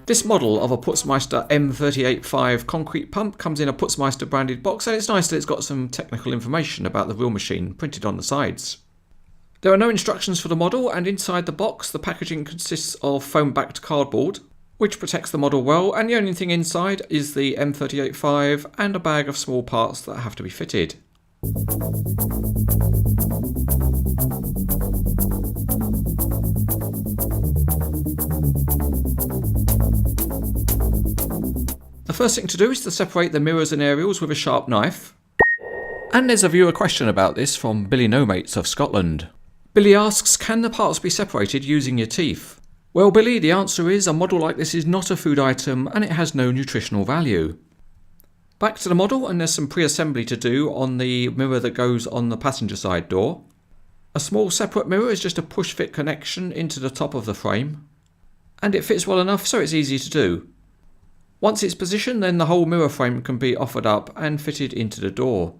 This model of a Putzmeister M385 concrete pump comes in a Putzmeister branded box, and it's nice that it's got some technical information about the real machine printed on the sides. There are no instructions for the model, and inside the box the packaging consists of foam backed cardboard, which protects the model well, and the only thing inside is the M385 and a bag of small parts that have to be fitted. The first thing to do is to separate the mirrors and aerials with a sharp knife. And there's a viewer question about this from Billy Nomates of Scotland. Billy asks, can the parts be separated using your teeth? Well Billy, the answer is a model like this is not a food item and it has no nutritional value. Back to the model, and there's some pre-assembly to do on the mirror that goes on the passenger side door. A small separate mirror is just a push-fit connection into the top of the frame, and it fits well enough so it's easy to do. Once it's positioned, then the whole mirror frame can be offered up and fitted into the door.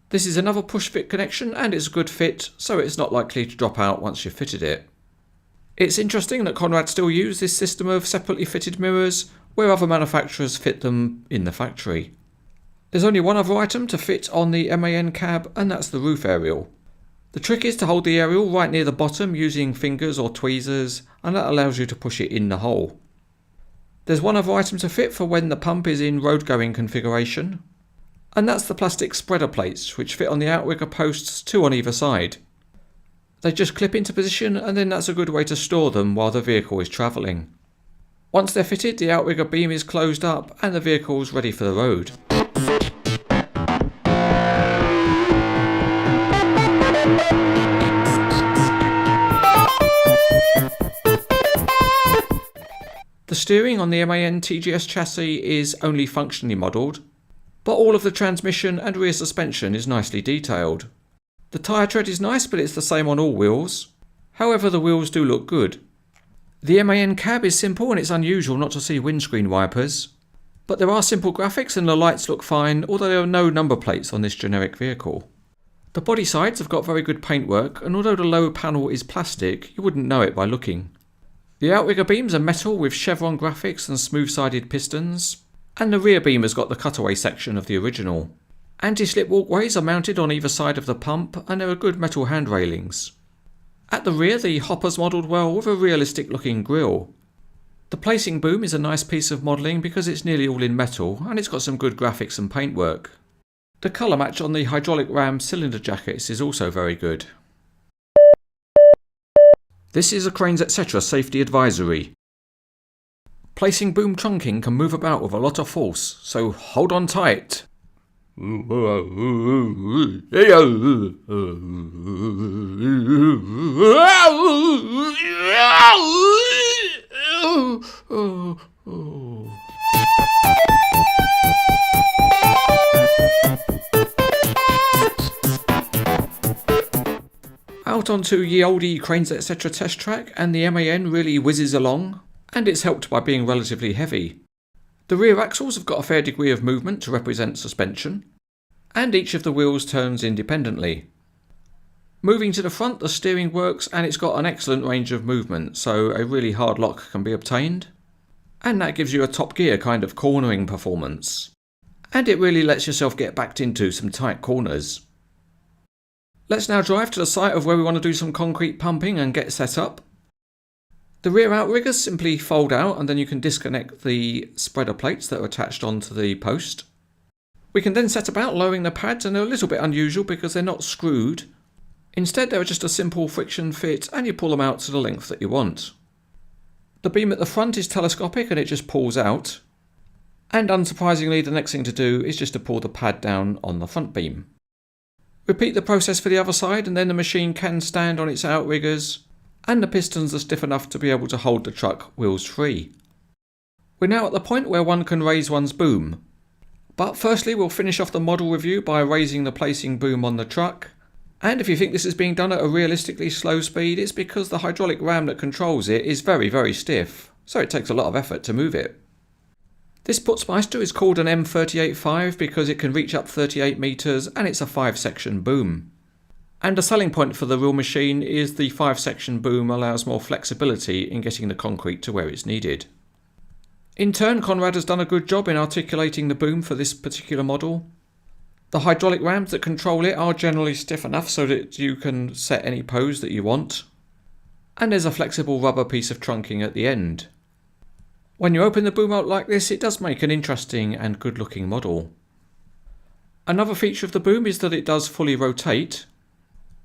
This is another push-fit connection and it's a good fit, so it's not likely to drop out once you've fitted it. It's interesting that Conrad still use this system of separately fitted mirrors, where other manufacturers fit them in the factory. There's only one other item to fit on the MAN cab, and that's the roof aerial. The trick is to hold the aerial right near the bottom using fingers or tweezers, and that allows you to push it in the hole. There's one other item to fit for when the pump is in road-going configuration, and that's the plastic spreader plates which fit on the outrigger posts, 2 on either side. They just clip into position, and then that's a good way to store them while the vehicle is travelling. Once they're fitted, the outrigger beam is closed up and the vehicle's ready for the road. The steering on the MAN TGS chassis is only functionally modelled, but all of the transmission and rear suspension is nicely detailed. The tyre tread is nice, but it's the same on all wheels. However, the wheels do look good. The MAN cab is simple, and it's unusual not to see windscreen wipers, but there are simple graphics and the lights look fine, although there are no number plates on this generic vehicle. The body sides have got very good paintwork, and although the lower panel is plastic, you wouldn't know it by looking. The outrigger beams are metal with chevron graphics and smooth-sided pistons, and the rear beam has got the cutaway section of the original. Anti-slip walkways are mounted on either side of the pump, and there are good metal hand railings. At the rear, the hopper's modelled well with a realistic looking grille. The placing boom is a nice piece of modelling because it's nearly all in metal, and it's got some good graphics and paintwork. The colour match on the hydraulic ram cylinder jackets is also very good. This is a CranesEtcTV safety advisory. Placing boom trunking can move about with a lot of force, so hold on tight. Out onto ye olde CranesEtcTV test track, and the MAN really whizzes along, and it's helped by being relatively heavy. The rear axles have got a fair degree of movement to represent suspension, and each of the wheels turns independently. Moving to the front, the steering works and it's got an excellent range of movement, so a really hard lock can be obtained, and that gives you a Top Gear kind of cornering performance, and it really lets yourself get backed into some tight corners. Let's now drive to the site of where we want to do some concrete pumping and get set up. The rear outriggers simply fold out, and then you can disconnect the spreader plates that are attached onto the post. We can then set about lowering the pads, and they're a little bit unusual because they're not screwed. Instead, they're just a simple friction fit, and you pull them out to the length that you want. The beam at the front is telescopic and it just pulls out. And unsurprisingly, the next thing to do is just to pull the pad down on the front beam. Repeat the process for the other side and then the machine can stand on its outriggers and the pistons are stiff enough to be able to hold the truck wheels free. We're now at the point where one can raise one's boom. But firstly, we'll finish off the model review by raising the placing boom on the truck. And if you think this is being done at a realistically slow speed, it's because the hydraulic ram that controls it is very, very stiff, so it takes a lot of effort to move it. This Putzmeister is called an M38.5 because it can reach up 38 meters and it's a 5-section boom. And a selling point for the real machine is the 5-section boom allows more flexibility in getting the concrete to where it's needed. In turn, Conrad has done a good job in articulating the boom for this particular model. The hydraulic rams that control it are generally stiff enough so that you can set any pose that you want. And there's a flexible rubber piece of trunking at the end. When you open the boom out like this, it does make an interesting and good looking model. Another feature of the boom is that it does fully rotate.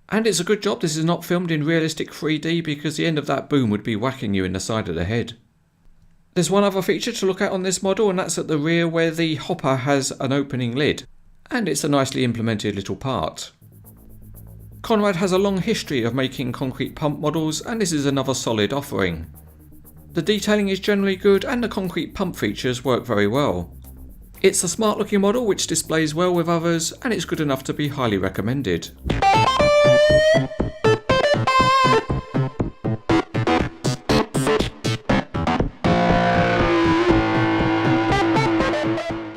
And it's a good job this is not filmed in realistic 3D because the end of that boom would be whacking you in the side of the head. There's one other feature to look at on this model, and that's at the rear where the hopper has an opening lid. And it's a nicely implemented little part. Conrad has a long history of making concrete pump models and this is another solid offering. The detailing is generally good and the concrete pump features work very well. It's a smart looking model which displays well with others and it's good enough to be highly recommended.